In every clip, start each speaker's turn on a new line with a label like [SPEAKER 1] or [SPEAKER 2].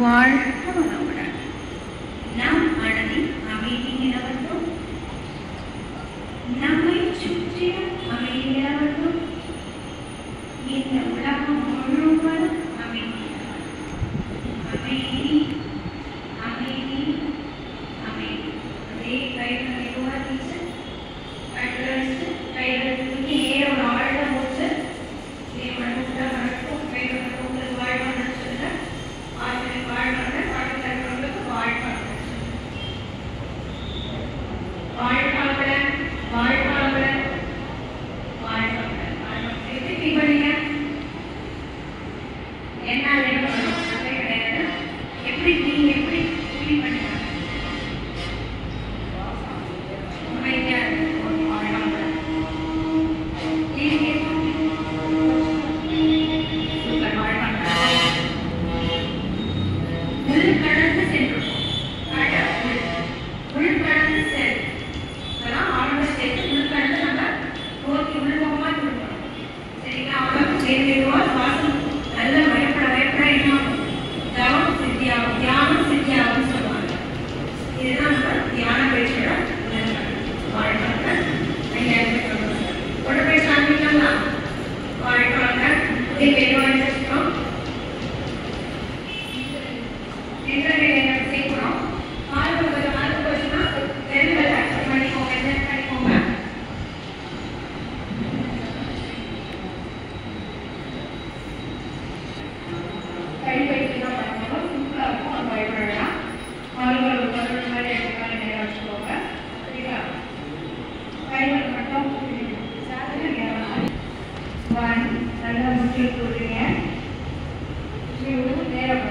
[SPEAKER 1] வாழ்க வளமுடன். நம் மனதின் அமைதி நிலவட்டும், நம்மை சுற்றிய அமைதி நிலவட்டும், இந்த உலகம் முழுவதும் அமைதி அமைதி அமைதி அமைதி. அதே கைகளை உருவாக்கிச்சு கட்டில வச்சு கைகளை தூக்கி நேரம் ஆழ்ந்த போச்சு வணக்கம் கைகளை உங்களுக்கு வாழ்வாங்க சொல்லுங்க. ஆசிரியர் வாழ்வாங்க, பாடத்தில் இருக்கிறவங்களுக்கு வாழ்வாங்க. வாழ்வாங்க வாழ்வாங்க வாழ்வாங்க வாழ்வாங்க. எப்படி ஃபீல் பண்ணீங்க? என்ன வேணும் கிடையாது. எப்படி நீங்க எப்படி ஃபீல் பண்ணீங்க? அமைதியா இருக்கும். வாழ்வாங்க. உள்கடந்து சென்றுள்ளோம். உள்கடந்து செல் இதெல்லாம் ஆழ்ந்த சேர்த்து உள்கடந்து நம்ம நோக்கி உள்முகமா கொடுக்கணும். சரிங்களா? அவ்வளவு சேர்ந்துடுவா சுவாசம் நல்ல பயப்பட பயப்பட இன்னும் தவம் சித்தியாகும், தியானம் சித்தியாகும்னு சொல்லுவாங்க. இதுதான் நம்ம தியான பயிற்சியோட வாழ்வாங்க. உடற்பை சாமிக்கா வாழ்வாங்க. எதுவாக வச்சுக்கணும் சேர்க்கணும். மார்க்கு போச்சுன்னா ரெண்டு பண்ணிக்கோங்க, என்ன பண்ணிக்கோங்க. கை பயிற்சி தான் பண்ணணும். சிம்பிளா இருக்கும், அது பயப்படலாம். மார்க்கு மாதிரி எடுத்துக்கான நேரம் வச்சுக்கோங்க. சரிங்களா? கைகள் மட்டும் நல்லா முற்றி கொடுங்க. நேரம்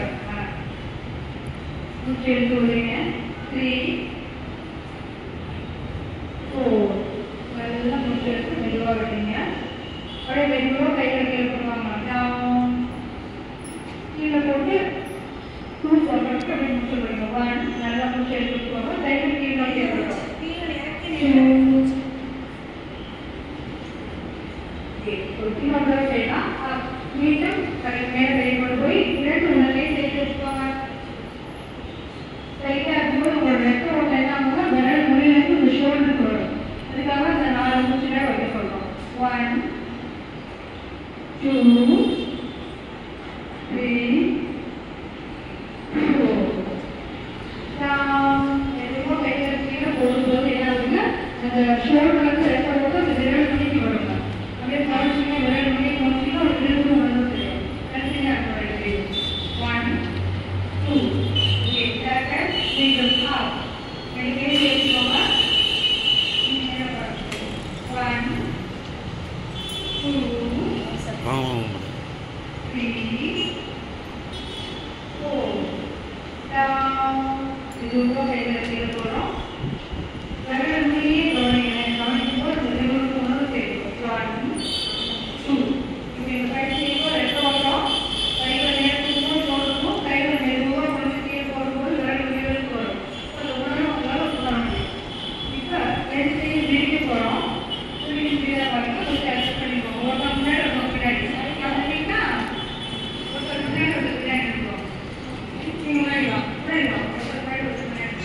[SPEAKER 1] முற்றி எடுத்து விடுங்க. 3 4 நல்லா முற்றி எடுத்து மெதுவாக விடுங்க. அப்படியே மெதுவாக கைகளை கீழே போடுவாங்க. டவுன் கீழே போட்டு 2 சொல்லிட்டு அப்படியே முற்றி விடுங்க. 1 நல்லா முற்றி எடுத்து போங்க. கைகள் கீழே நோக்கி வரணும். 2 இன்னொரு செய்யலாம். மீண்டும் மேலே கை கொண்டு போய் 2 உடனே சேர்த்து வச்சுக்கோங்க. லைட்டாக இருக்கும்போது உங்களோட ரெக்க ஓட்ட என்ன ஆகும்னா விரல் முடியிலேருந்து ஒரு ஷோல்டருக்கு வரும். அதுக்காக அந்த 4 மூச்சு நேரம் வைக்க சொல்கிறோம். 1 2 3 4 எதுவும் கையில் கீழே போடும்போது என்ன ஆகுதுன்னா அந்த ஷோல்டர்லேருந்து ரெக்க ஓட்ட அந்த விரல் முடிக்கு வருங்க. அப்படியே குறைச்சிங்க, விரல் முடிக்கு குறைச்சிங்க, ஒரு விரலும் வந்து தெரியும். கண்டினியூ ஆகும். 1 2 மீண்டும் ஆஃப் எனக்கு வச்சுக்கோங்க. 1 2 3 4 டவுன். இதுவும் கையில் கீழே போகிறோம். விரல் முடியே கவனிக்கும்போது அந்த விரலுக்கு உணவு தெரியும். 1 2 இப்போ இந்த பயிற்சியும் ரெக்க ஓட்டம். கைகளை நேரத்துக்கு போடணும். கைகளை மெதுவாக கொஞ்சம் கீழே போடும்போது விரல் முடிவுக்கு வரும். அந்த உணவு உங்களால் பண்ண முடியும். இப்போ ரெண்டையும் விரிக்க போகிறோம். விரிக்க முடியாத பாருங்க. கொஞ்சம் அட்ஜஸ்ட் பண்ணிக்கோங்க. ஒருத்தர் முன்னாடி ஒருத்தர் பின்னாடி அப்படின்னா ஒருத்தர் முன்னாடி ஒருத்தர் பின்னாடி இருக்கும். நீங்கள் முன்னாடி வா முன்னாடி வா ஒருத்தர் முன்னாடி ஒருத்தர் பின்னாடி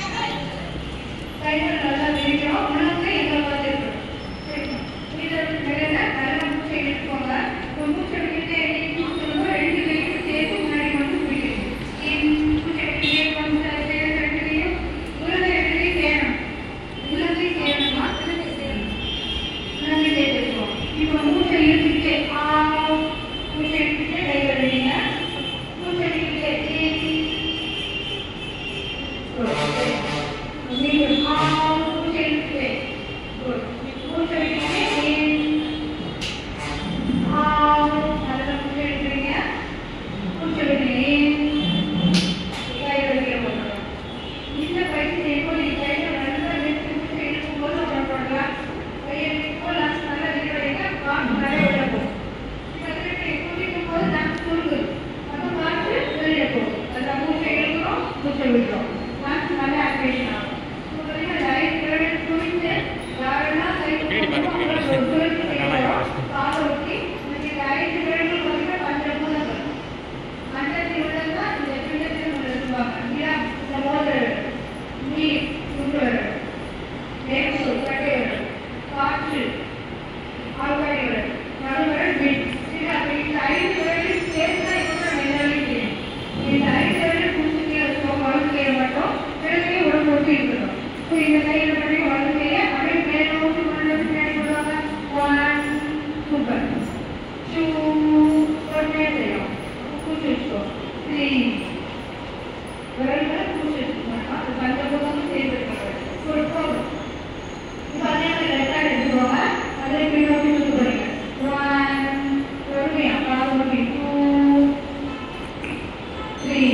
[SPEAKER 1] கைகள் நல்லா விரிக்கிறோம். உணவுக்கு எங்களை பார்த்து இருக்கணும். சரிங்களா? இதில் மேலே நல்லா மூச்சை எடுத்துக்கோங்க. இப்போ மூச்சை எடுத்துக்கிட்டே சொல்லுங்க. 2 கையும் சேர்த்து முன்னாடி வந்து பிடிக்கணும். மூச்சை எடுத்துக்கிட்டே கொஞ்சம் சேர்த்து 2 கையும் உள்ளதை எடுத்துக்கிட்டே சேரணும். உள்ளதை சேரணுமா உள்ளதை சேரணும். உள்ளதை சேர்த்துருக்கோம். இப்போ மூச்சை இழுத்துக்கிட்டே மூச்சை எடுத்துக்கிட்டே கைகள் விடுங்க. மூச்சை எடுத்துக்கிட்டே மீண்டும் இந்த கையில பண்ணி வலது கையை அப்படியே மேல நோக்கி பின்னாடி போடுவாங்க. 1 சூப்பர் 2 உடனே செய்யும். பூச்சி வச்சுக்கோ. 3 விரல்களை பூச்சி வச்சுக்கோங்க. அது பஞ்சபூதமும் சேர்த்துருக்காங்க. போதும். இப்போ அதே மாதிரி லெஃப்ட் எடுத்துக்கோங்க. அதே பின்னோக்கி சுற்று போறீங்க. 1 பொறுமையா கால் நோக்கி 2 3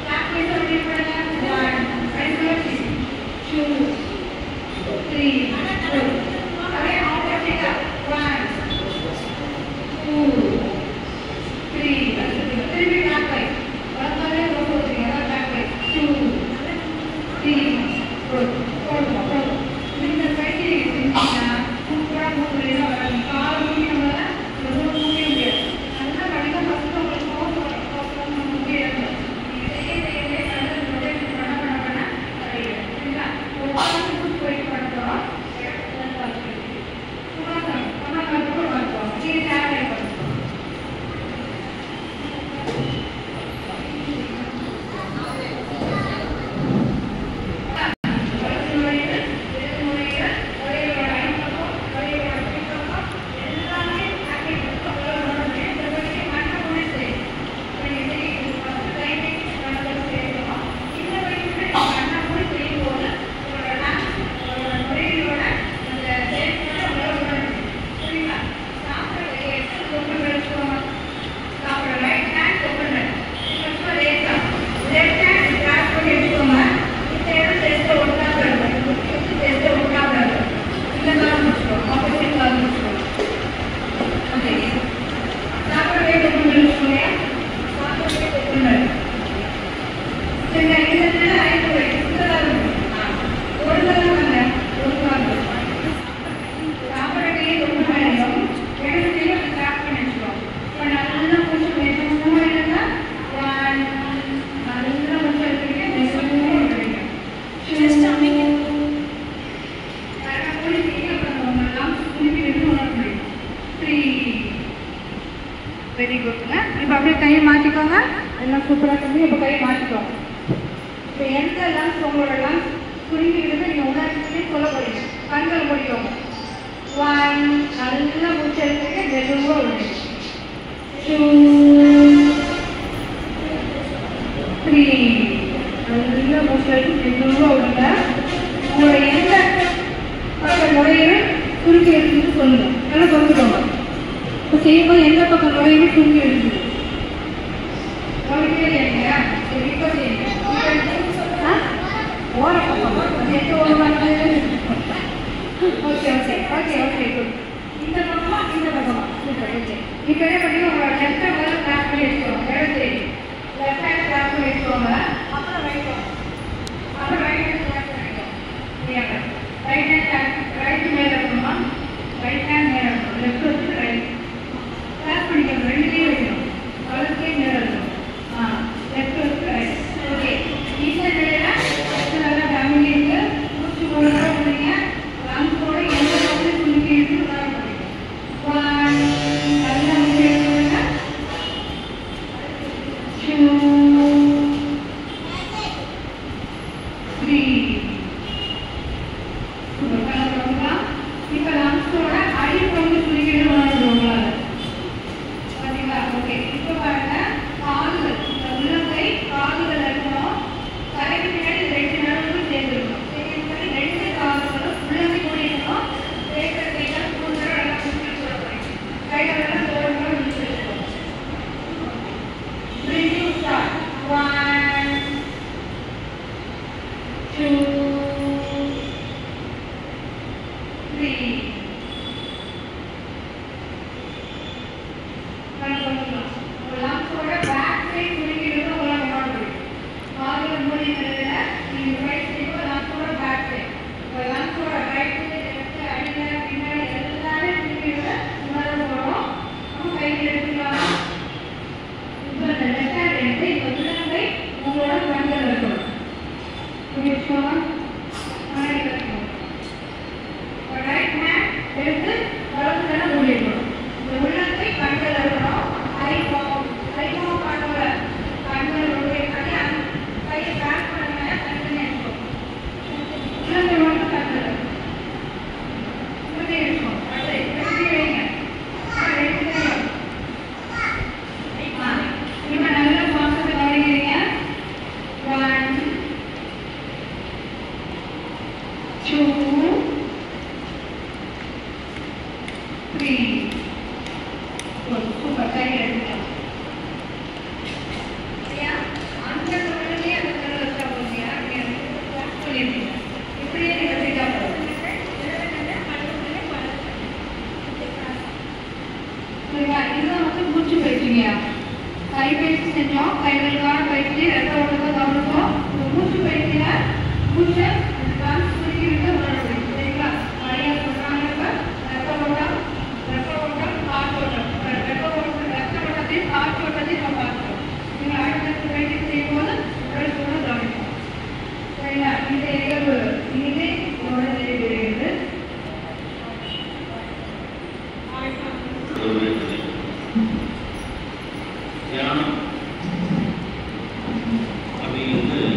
[SPEAKER 2] Thank you.
[SPEAKER 1] வெரி குட்ங்க. இப்போ அப்படியே கையை மாற்றிக்கோங்க. எல்லாம் சூப்பராக செஞ்சு இப்போ கையை மாற்றிக்கோங்க. இப்போ எந்த லங்ஸ் உங்களோட லங்ஸ் சுருங்கிடுது நீங்கள் உணர்ச்சி சொல்ல போறீங்க. கண்கள் முடிக்கோங்க. 1 நல்லா மூச்சு எடுத்துட்டு மெதுவாக விடுங்க. 2 3 நல்லா மூச்சு எடுத்து மெதுவாக விடுங்க. உங்களோட எந்த பக்கம் நுழையிற சுருங்கி எடுத்துன்னு சொல்லுங்க. நல்லா பொறுத்துக்கோங்க. இப்போ செய்யும்போது எந்த பக்கம் நுழையிற சுருங்கி எடுத்துங்க. இல்லையா? சரி இப்போ செய்யுங்க. ஓர பக்கம் அது எந்த ஓரமாக okay okay okay okay good. இந்த பக்கமா இந்த பக்கமா சூப்பர். ஓகே இப்போ என்ன பண்ணீங்க, உங்களோட லெஃப்ட் ஹேண்ட் கிளாஸ் பண்ணி வச்சுக்கோங்க. இடது லெஃப்ட் ஹேண்ட் கிளாஸ் பண்ணி வச்சுக்கோங்க. அப்புறம் ரைட் அப்புறம் ரைட் ஹேண்ட் கிளாஸ் பண்ணிக்கோங்க. ரைட் ஹேண்ட் ரைட் மேலே இருக்கணுமா, ரைட் ஹேண்ட் மேலே இருக்கணும். லெஃப்ட் வச்சு ரைட் கிளாஸ் பண்ணிக்கோங்க. ரெண்டுலேயும் வைக்கணும். வலதுக்கே மேலே இருக்கணும். லெஃப்ட் வச்சு ரைட். ஓகே இந்த நிலையில நல்லா ஃபேமிலி இருக்கு. மூச்சு ஒழுங்காக பண்ணுங்க. லங்ஸோட எந்த பக்கம் சுருக்கி இருக்கு உணர முடியும். 1 நல்லா மூச்சு எடுத்துக்கோங்க. 2 3 இப்போ லங்ஸோட அடிப்பகுதி சுருக்கிட்டு உணர முடியும். பார்த்தீங்களா? ஓகே இப்போ பாருங்க, கால்கள் உள்ளங்கை கால்கள் இருக்கணும். தலைக்கு பின்னாடி 2 நரம்புகளும் சேர்ந்துருக்கணும். ரெண்டு கால்களும் உள்ளங்கை கூடியிருக்கணும். கைகள் கைகள் 3 தடவை நல்லா முடிச்சு சொல்லணும். கைகளெல்லாம் தோறும் முடிச்சு வச்சுக்கணும். Breathing start. 1 2 3 லங்ஸோட பேக் சைட் சுருங்கிடுறது உங்களால் உணர முடியும். கால்கள் மூடி நிலையில நீங்கள் ரைட் சைடு லங்ஸோட பேக் சைட், லங்ஸோட ரைட் சைடு லெஃப்ட் அடியில் பின்னாடி எல்லாமே சுருங்கிடுறது உணர போகிறோம். நம்ம கையில் எடுத்துக்கலாம். இப்போ இந்த லெஃப்ட் ஹேண்ட் எடுத்து இப்போ உள்ளங்கை உங்களோட கண்கள் இருக்கணும். புரியுதுங்களா? ரைட் ஹேண்ட் எடுத்து வலது கண்ணை மூடிடணும். இந்த உள்ளங்கை கண்கள் இருக்கணும். ஐபோம் காட்டுற கண்களுடைய கையை பேக் பண்ணுங்க. கண்கள் எடுக்கணும். உள்ளங்கை மட்டும் கண்கள் உள்ளங்கை எடுக்கணும். அடுத்து எப்படி வைங்க. இப்போ நல்ல சுவாசத்தை கவனிக்கிறீங்க. 1 2 3 சூப்பர். கையில் எடுத்துக்கலாம். சரியா? அந்த கண்ணிலே அந்த கண்ணில் வச்சா போதியா சொல்லியிருக்கீங்க. இப்படியே நீங்கள் செய்தா போதும். சரிங்களா? இதுதான் வந்து மூச்சு பயிற்சிங்க. கை பயிற்சி செஞ்சோம். கைகளுக்கான பயிற்சி, ரத்த ஓட்டத்தை கவனிச்சோம். மூச்சு பயிற்சியில் மூச்சை லங்ஸ் சுருக்கி இருக்க உணர முடியும். சரிங்களா? நிறையா சொல்கிறாங்க. ரத்த ஓட்டம் காற்றோட்டம், ரத்த ஓட்டத்தையும் காற்றோட்டத்தையும் நம்ம பார்க்கிறோம். நீங்கள் அடுத்த பயிற்சி செய்யும் போது உடல் சூழல் கவனிக்கும். சரிங்களா? இந்த நிகழ்வு இனிமே உங்களோட நிறைவேறுகிறது.
[SPEAKER 2] தியானம் அப்படிங்கிறது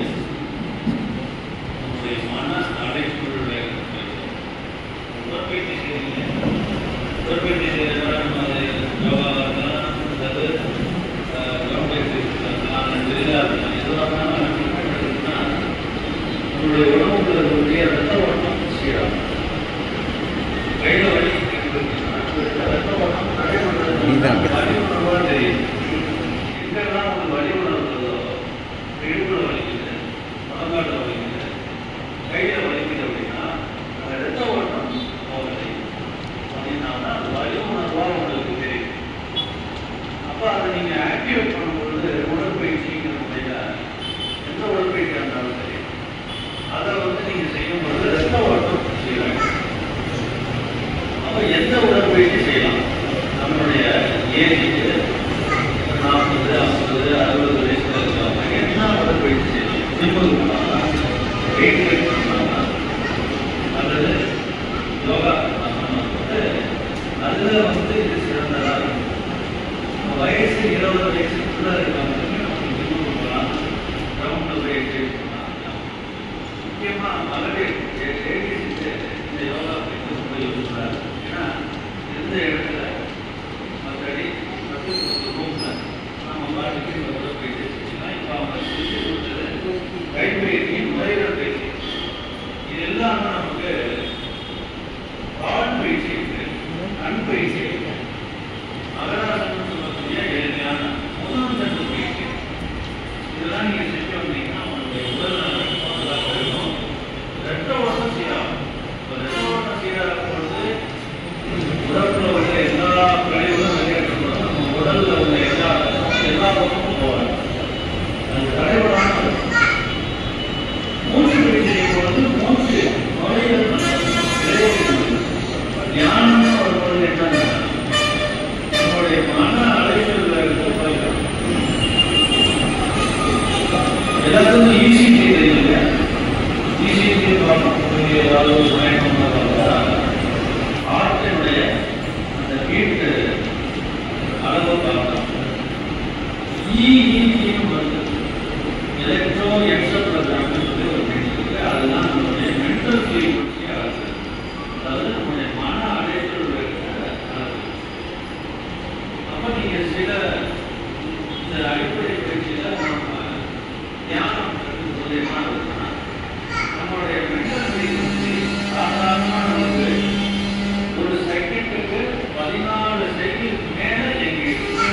[SPEAKER 2] நம்முடைய மன அடைப்புடைய உடற்பயிற்சி செய்யறீங்க. உடற்பயிற்சி செய்யறதுனால நம்ம யோகா இருக்கலாம், அல்லது கிரவுண்ட் எக்ஸசைஸ் இருக்கலாம், எதுவாக நம்மளுடைய உடம்புடைய ரத்த ஓட்டம் சீராகும். கையில் வலி ரத்த ஓட்டம் நடைபெறுவதாக தெரியும். எங்கெல்லாம் ஒரு வலி உணர்வுகளோ, இடுப்புல வலிக்குது, முழங்காட்டில் வலிக்குது, கையில் வலிக்குது அப்படின்னா அந்த ரத்த ஓட்டம் போகலை அப்படின்னா அந்த வலி உணர்வாக உங்களுக்கு தெரியும். அப்போ அதை நீங்கள் ஆக்டிவேட் பண்ணும்பொழுது உடற்பயிற்சிங்கிற முறையில் எந்த உடற்பயிற்சியாக இருந்தாலும் சரி, அதை வந்து நீங்கள் செய்யும்பொழுது ரத்த ஓட்டம் செய்யலாம். அப்போ எந்த உடற்பயிற்சி செய்யலாம்? நம்மளுடைய ஏஜுக்கு 40, 50, 60 வயசுல இருக்கிறவங்க என்ன உடற்பயிற்சி செய்யலாம்? சிம்பிள் பண்ணலாம், வெயிட் லிஃப்ட் பண்ணலாம், அல்லது யோகா பண்ணலாம். அதில் வந்து இது சிறந்ததாக இருக்கும். 70 வயசுக்குள்ள இருக்காங்க போகலாம், கிரவுண்டில் போய் எக்ஸசைஸ் பண்ணலாம். முக்கியமாக மகளிர் லேடிஸுக்கு இந்த யோகா பயிற்சி ரொம்ப யூஸ்ஃபுல்லாக இருக்குது. ஏன்னா எந்த இடத்துல மற்றபடி ரூமில் நம்ம பாட்டுக்கு பயிற்சி செஞ்சுக்கலாம். இப்போ அவங்க செஞ்சு கொடுத்தது கைப்பயிற்சி, நுரையீரல் பயிற்சி, இது எல்லாமே நமக்கு கால் பயிற்சி இருக்கு, கண் பயிற்சி இருக்கு, அகராசனம் சொல்லக்கூடிய எளிமையான முதல் தண்டு பயிற்சி. இதெல்லாம் நீங்கள் செஞ்சு வந்தீங்கன்னா உங்களுடைய உடல் நலம் பாதுகாப்பு இருக்கும். ரத்த ஓட்டம் சீராகும். ரத்த ஓட்டம் சீராகும் பொழுது உடம்புல உள்ள எல்லா கழிவுகளும் வெளியேற்றப்படும். நம்ம உடல்ல உள்ள எல்லா பக்கமும் போவாங்க. அது தடைபடாமல் மூச்சு பயிற்சி செய்யும் பொழுது மூச்சு நுரையீரல் தியானம் வரும்போது என்ன நம்முடைய மன அலைச்சல்ல இருக்க எல்லாத்துக்கும் ஈஸிஜி தெரியல. ஈஸிஜி பார்க்கக்கூடிய ஏதாவது ஒரு மயக்கம் ஆற்றினுடைய அந்த வீட்டு அளவு பார்க்கலாம். ஈஈன்னு வருது, எலக்ட்ரோ எக்ஸோபிரோகிராம்னு சொல்லி ஒரு மெடிக்கல், அதுதான் நம்மளுடைய மென்டல் ஃப்ரீக்வன்சி அளவு. அதாவது நம்முடைய மன அலைச்சல் இருக்கிற அளவு. அப்போ நீங்கள் சில இந்த அடிப்படை பயிற்சியில் நம்ம தியானம் போது என்ன ஆகுதுன்னா நம்மளுடைய மென்டல் ஃப்ரீக்வன்சி சாதாரணமாக வந்து ஒரு செகண்டுக்கு 14 செகண்ட் மேலே எங்கிட்டு.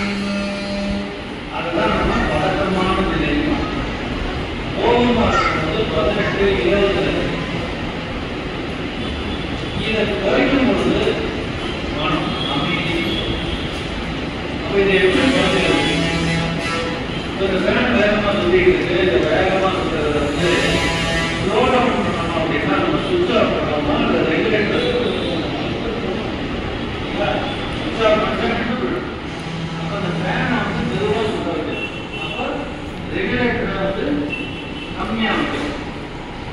[SPEAKER 2] அதுதான் நம்ம பதட்டமான நிலையும் கோபமாக இருக்கும்போது 18, 20. இதை குறைக்கும் பொழுது மனம் அமைதி. அப்போ இதை எப்படி குறைக்கிறது? ஒரு ஃபேன் வேகமாக சுற்றிட்டு இருக்கு, இதை வேகமாக சுற்றுறது வந்து ஸ்லோ டவுன் பண்ணணும் அப்படின்னா நம்ம சுவிட்ச் ஆஃப் பண்ணோமா இல்லை ரெகுலேட்டர் சுவிட்ச் ஆஃப் பண்ணா நின்று போயிடும். அப்போ அந்த ஃபேனை வந்து மெதுவாக சுற்றுறது, அப்போ ரெகுலேட்டரை வந்து கம்மியாக வைக்கும்.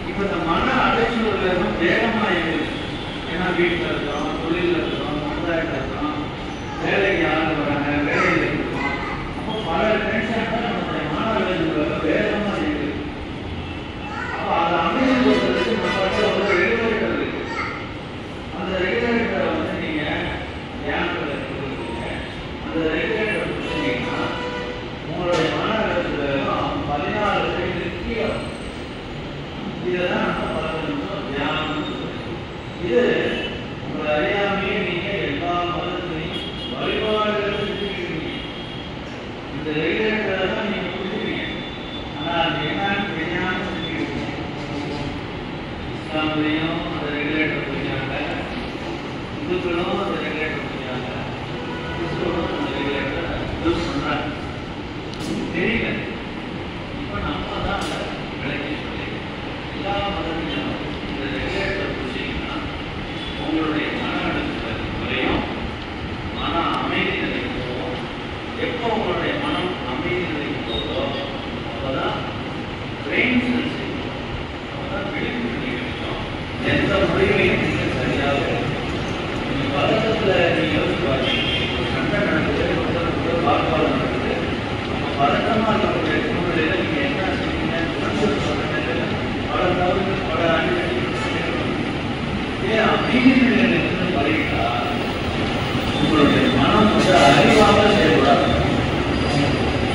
[SPEAKER 2] இப்போ இந்த மன அலைச்சல் வேகமாக இருக்குது. ஏன்னா வீட்டில் இருக்கோம், தொழிலில் இருக்கோம், சமுதாயத்தில் இருக்கோம், வேலைக்கு ஆள் வராங்க, வேலையில் இருக்கோம். அப்போ பல டென்ஷன் நம்மளுடைய மன அலைச்சல் வேகமாக இருக்குது. அப்போ அதை அமைதிப்படுத்துறதுக்கு நம்மகிட்ட ஒரு ரெகுலேட்டர் இருக்கு. அந்த ரெகுலேட்டரை வந்து நீங்கள் தியானத்தில் கொடுக்குறீங்க. அந்த ரெகுலேட்டர் கொடுத்தீங்கன்னா உங்களுடைய மன அலைச்சல் 14 செகண்ட் கீழே. இதுதான் நம்ம பழக்கம் தியானம். இது உங்களை அறியாமையே நீங்க எல்லா மதத்திலையும் வழிபாடுகளை செஞ்சுக்கிறீங்க. இந்த ரெகுலேட்டரை தான் நீங்க கொடுக்குறீங்க. ஆனா அது என்னன்னு தெரியாம செஞ்சுக்கிறீங்க. இஸ்லாமிலையும் அந்த ரெகுலேட்டர் புரிஞ்சாங்க, இந்துக்களும் அந்த ரெகுலேட்டர் புரிஞ்சாங்க, கிறிஸ்தவரும் அந்த ரெகுலேட்டரை யூஸ் பண்றாங்க. தெரியல. இப்ப நம்ம தான் அந்த விளக்கி சொல்லி எல்லா மதத்திலும் இந்த ரெகுலேட்டர் புரிச்சிங்கன்னா உங்களுடைய மன அழுத்தம் குறையும், மன அமைதி நிலைக்கு போகும். எப்போ உங்களுடைய மனம் அமைதி நிலைக்கு போதோ அப்போதான் பிரெயின் சென்சிங், அப்போதான் விழிப்பு கிடைக்கும். எந்த முறையிலையும் நீங்கள் சரியாக நீங்கள் பதட்டத்தில் நீங்கள் யோசிச்சு பார்த்தீங்க, ஒரு சண்டை நடக்குது, ஒருத்தருக்கு வாக்குவாதம் நடக்குது, நம்ம பதட்டமாக இருக்கக்கூடிய சூழ்நிலையில் நீங்கள் என்ன செய்வீங்க? பல தவறு, பல அடிக்கடி அமைதி நிலையிலிருந்து பழகிட்டா உங்களுடைய மனம் வந்து அறிவாக செயல்படாது.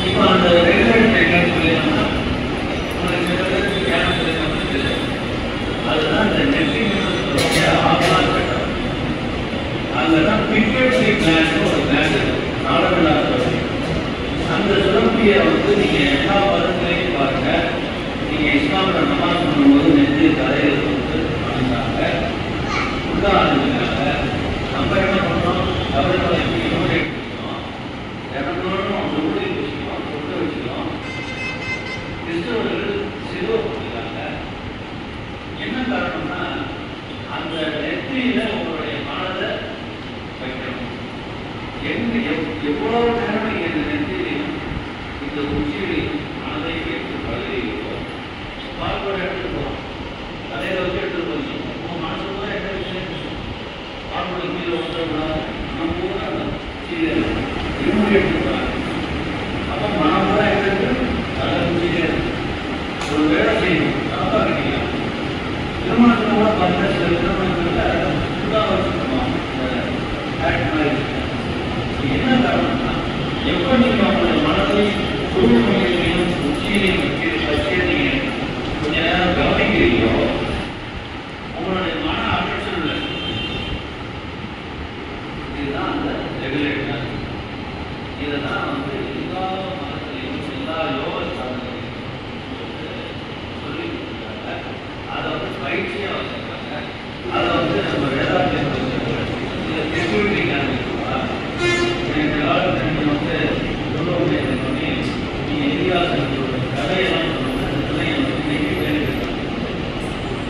[SPEAKER 2] இப்போ அந்த ரெகுலேட்டர் என்னன்னு சொல்லிங்கன்னா உங்களுக்கு சில பேருக்கு தியானம் சொல்லிட்டு அதுதான் இந்த நெற்றி ஆகலாம் கட்டம். அங்கதான் பிட்யூட்டரி கிளாண்ட் ஒரு கிளாண்ட் இருக்கு, நாளமில்லா சுரப்பி. அந்த சுரப்பியை வந்து நீங்க எல்லா மதத்திலையும் பாருங்க. நீங்க இஸ்லாமிய நமாஸ் பண்ணும்போது நெற்றி தலையில் வந்து பண்ணிட்டாங்க, உள்ளாங்க. நம்ம என்ன பண்ணோம்? சபரிமலைக்கு யோகை எடுத்துக்கிறோம், தினந்தோறும் அந்த ஊழி வச்சுக்கிறோம், கொண்டு வச்சுக்கிறோம். கிறிஸ்தவர்கள் சிலுவை போட்டுக்கிறாங்க. என்ன காரணம்னா அந்த நெற்றியில உங்களுடைய மனதை வைக்கணும். எவ்வளவு நேரம் நீங்க இந்த நெற்றியிலையும் இந்த உச்சியிலையும் மனதை வைத்து பழகிறீர்களோ பார்க்கிற எப்போ நீங்க உங்களுடைய மனதை சூழ்நிலையிலையும் உச்சியிலையும் வச்சு நீங்க கொஞ்ச நேரம் கவனிக்கிறீங்களோ உங்களுடைய மன அகற்றல் இதுதான் அந்த ரெகுலேட்டர். இதுதான் வந்து எல்லா மதத்திலையும் எல்லா யோக சாதனையும் சொல்லி கொடுத்துருக்காங்க. அதை வந்து பயிற்சியாக வச்சிருக்காங்க. அதை வந்து நம்ம வேதாந்தியம் இதை செக்யூரிட்டி இந்த காலத்தில் நீங்கள் வந்து சொல்ல முடியாது. நீங்கள் எதிராக கதையெல்லாம் சொல்லுங்கள்.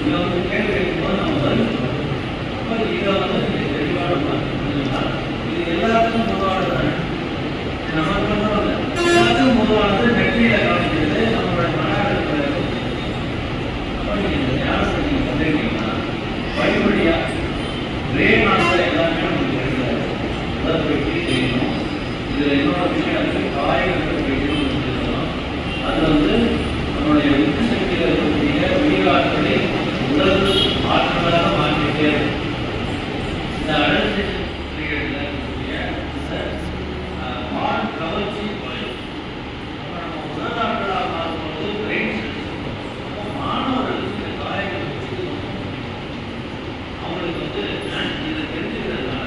[SPEAKER 2] இதை வந்து கேள்வி கேட்கும்போது நம்ம பதில் சொல்லணும். அப்போ இதை வந்து நீங்கள் தெளிவான இது எல்லாத்துக்கும் பொதுவானது. நமக்கு மட்டும் எல்லாத்துக்கும் பொதுவானது நெற்றியில் கவனிக்கிறது நம்மளோட மன அழுத்தத்தை. அப்போ நீங்கள் இந்த ஞானத்தை நீங்கள் பண்ணிருக்கீங்கன்னா படிப்படியாக ஒரே நாளில் எல்லாமே நமக்கு கிடைக்காது. உடற்பயிற்சி செய்யணும். இதில் இன்னொரு விஷயம் இருக்குது, காயங்கள் பயிற்சியும் சொல்லணும். அதில் வந்து நம்மளுடைய உப்பு சக்தியில் இருக்கக்கூடிய உயிராற்றலை உடல் ஆற்றலாக மாற்றிட்டே இருக்கும். இந்த அழகு இருக்கக்கூடிய மான் கவர்ச்சி குறையும். அப்போ நம்ம உடல் ஆற்றலாக மாறும்போது பிரெயின் மாணவர்களுக்கு காயங்கள் அவங்களுக்கு வந்து இதை தெரிஞ்சுக்கிறதுனால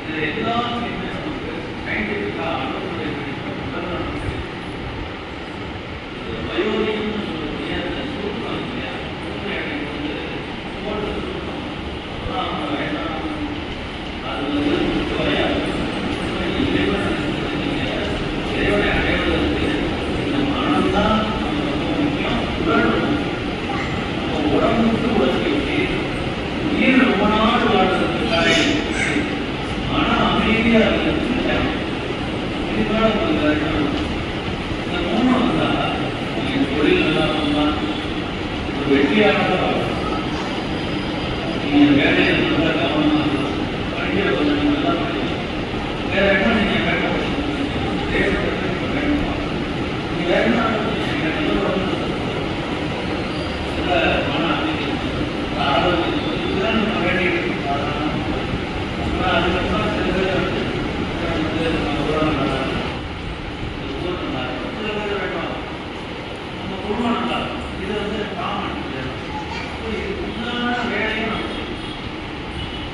[SPEAKER 2] இதை எல்லாத்தையுமே நமக்கு சயின்டிஃபிக்காக அணுகுமுறை வயோதிகம்னு சொல்லக்கூடிய அந்த சுருக்கம் இல்லையா, உண்மையாக வந்து போடுற சுருக்கம் அவங்க வேண்டாம். அது வந்து குறையாது. இறைவனை அடைவதற்கு இந்த மனம்தான் நமக்கு ரொம்ப முக்கியம். உடல் நம்ம உடம்புக்கு உடற்பயிற்சி உயிர் ரொம்ப நாள் வாழ்றதுக்கு காரணம் ஆனால் அமைதியாக இருக்கிறது. இதுக்காக உங்களுக்கு இந்த மூணு வந்தால் நீங்கள் தொழில் நல்லா பண்ணலாம், ஒரு வெற்றியாளராக நீங்கள் வேலையில் நல்லா கவனமாக இருக்கலாம், படிக்கிற கொஞ்சம் நல்லா படிக்கலாம். வேற என்ன நீங்கள் வேண்டாம் வேணுமா நீங்கள் வேணும்னா மன அமைதி ஆரோக்கியம் இதுதான் நம்ம வேண்டியது. அதுக்கப்புறம் சில பேர் வந்து நம்ம உடம்பு நல்லா இருக்கும், ஊர் நல்லா இருக்கும், சில பேர் வேணும் நம்ம குடும்பம் நல்லா இருக்கும். இது வந்து காமன். இதுக்கு உண்டான வேலையும் நம்ம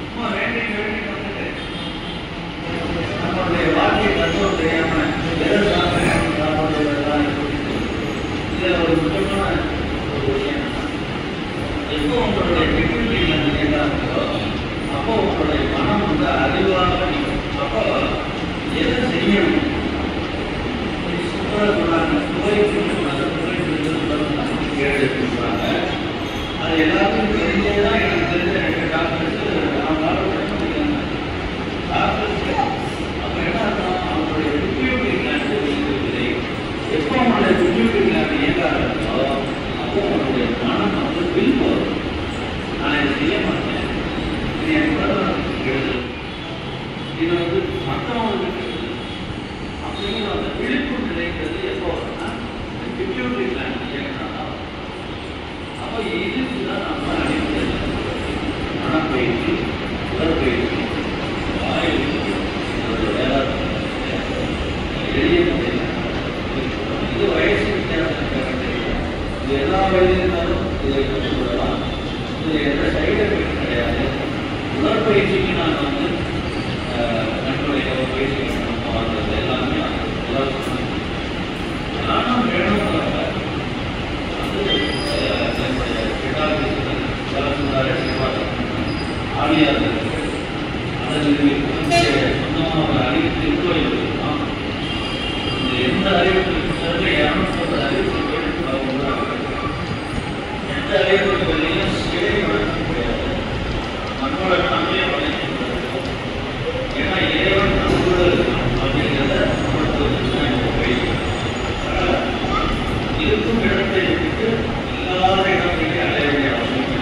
[SPEAKER 2] சும்மா வேண்டிய வந்துட்டு நம்மளுடைய வாழ்க்கையை கண்ட்ரோல் தெரியாமல் எதை சாப்பிட்றேன் இதில் ஒரு முக்கியமான ஒரு விஷயம். எப்போ உங்களுடைய டெக்னிக்கல் இருக்கோ அப்போ உங்களுடைய மனம் வந்து அறிவாக நிற்கும். அப்போ எதை செய்யணும் சொல்றாங்க, சுவைக்கு நல்ல சுவை கேட்டுருக்காங்க. அது எல்லாத்தையும் தெரிஞ்சே தான் எனக்கு தெரிஞ்ச 2 டாக்டர்ஸ் அவங்களால முடியல. டாக்டர்ஸ் அப்போ என்ன அர்த்தம், அவங்களுடைய பிட்யூட்டரி கிளாண்ட் இருக்குது. எப்போ அவங்களுடைய பிட்யூட்டரி கிளாண்ட் இயங்காக இருக்கோ அப்போ உங்களுடைய மனம் வந்து வில் வரும். நான் இதை செய்ய மாட்டேன், இது என் உடலுக்கு கெடுதல், இது வந்து மற்றவங்களுக்கு கெடுதல் அப்படிங்கிற அந்த விழிப்பு நிலைங்கிறது எப்போ வரும்னா பிட்யூட்டரி கிளாண்ட் இயங்கினாதான். அப்போ இதுக்கு தான் நம்ம அடிப்படை மனப்பயிற்சி, உடற்பயிற்சி, ஆயுள் எளிய முறையில் இது வயசு வித்தியாசம் தெரியும். இது எல்லா வயதிலும் இதை கற்றுக்கொள்ளலாம். இது எந்த சைடு எஃபெக்ட் கிடையாது. உடற்பயிற்சிக்கு நான் வந்து நண்பர்களுடைய பயிற்சி வாழ்றது எல்லாமே நானும் வேணுங்கிறவங்க வந்து என்னுடைய ஆலியார் அல்லது சொந்தமாக அறிவு திருக்கோயில் இருக்கணும். இந்த எந்த அறிவு யாரும் அறிவு எந்த அறிவு சேவை வளர்க்க முடியாது. நம்மளோட நம்பிக்கை வளர்க்க முடியாது. ஏன்னா இறைவன் நம்மளோட இருக்கணும் அப்படிங்கிறத இருக்கும் இடத்தை விட்டு இல்லாத இடத்திலே அடைய வேண்டிய அவசியம் இல்லை.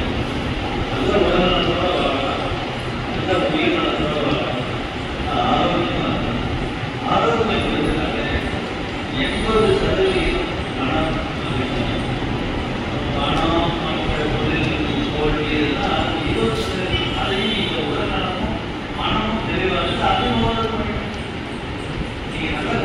[SPEAKER 2] நல்ல உடல் நலத்தோட வரலாம், நல்ல உயிர் நலத்தோட வரலாம், ஆரோக்கியமாக இருக்கணும். ஆரோக்கியம் இருக்கிறதுனால 80% பணம் பணம் நம்மளுடைய தொழில் போட்டி இதெல்லாம் 20% அதையும் நீங்கள் உடல் நலமும் மனமும் தெளிவாக அதையும் நீங்கள் நல்லா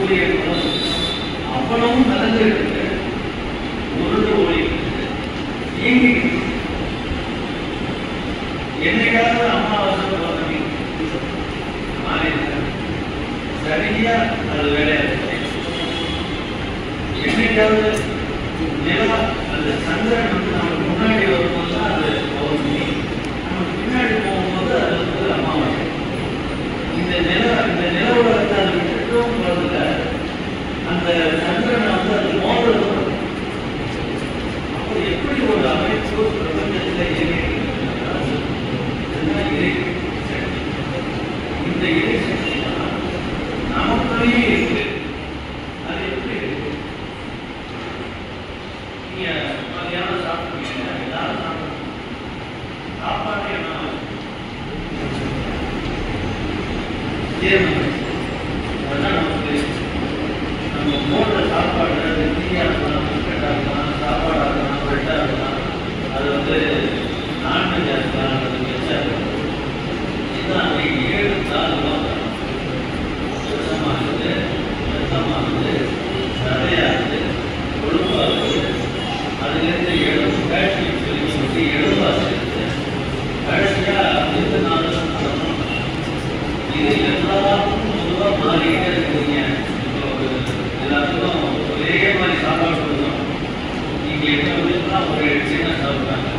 [SPEAKER 2] சூரியனும் அவ்வளவும் கலந்துருக்கு, உருண்டு ஓடிக்கிட்டு இயங்கிக்கிட்டு. என்னைக்காவது அமாவாசை பௌர்ணமி சரியா அது வேலையா இருக்கு. என்னைக்காவது நிலா அந்த சந்திரன் வந்து நமக்கு முன்னாடி வரும்போது தான் அது பௌர்ணமி, நமக்கு பின்னாடி போகும்போது அது வந்து அமாவாசை. இந்த நிலவுலகத்தை அது விட்டுட்டும் போறதுல அந்த சந்திரனை வந்து அது மோதுறதும். அப்போ எப்படி ஒரு அமைப்பு பிரபஞ்சத்தில் இயங்கிட்டு இந்த இறை சக்தி தான் நமக்குள்ளேயே இருக்கு. அது எப்படி இருக்கு? நீங்க மதியானம் சாப்பிட்டீங்க, எல்லாரும் சாப்பாடு என்ன அதெல்லாம் நமக்கு நம்ம போடுற சாப்பாடு அது டீயா இருக்கலாம், பிஸ்கட்டாக இருக்கலாம், சாப்பாடாக இருக்கலாம், பிரெட்டாக இருக்கலாம், அது வந்து நான்வெஜ்ஜாக இருக்கலாம், அது வெஜ்ஜாக இருக்கலாம். இதுதான் 7 தாதுவாக சுத்தமாகுது, ரத்தமாகுது, சதையாகுது, கொழுப்பாகுது. அதுலேருந்து கால்சியம் சொல்லி எலும்பாகுது. கடைசியாக 24 இது எல்லாருக்கும் பொதுவாக மாறிக்கிட்டே இருக்குதுங்க. எல்லாத்துக்கும் ஒரே மாதிரி சாப்பாடு கொடுக்கணும். நீங்கள் என்ன விதம்னா ஒரு சின்ன சாப்பிட்றாங்க.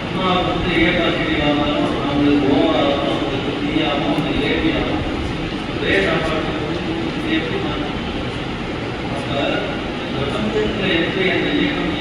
[SPEAKER 2] அம்மா வந்து ஏகாசிரி வாங்காலும் அவங்களுக்கு ஓவராகவும் அவங்களுக்கு தீயாகவும் அவங்களுக்கு லேபியாகும். ஒரே சாப்பாடு எப்படி மாறும்? அப்போ பிரபஞ்சத்தில் எப்படி அந்த இயக்கம்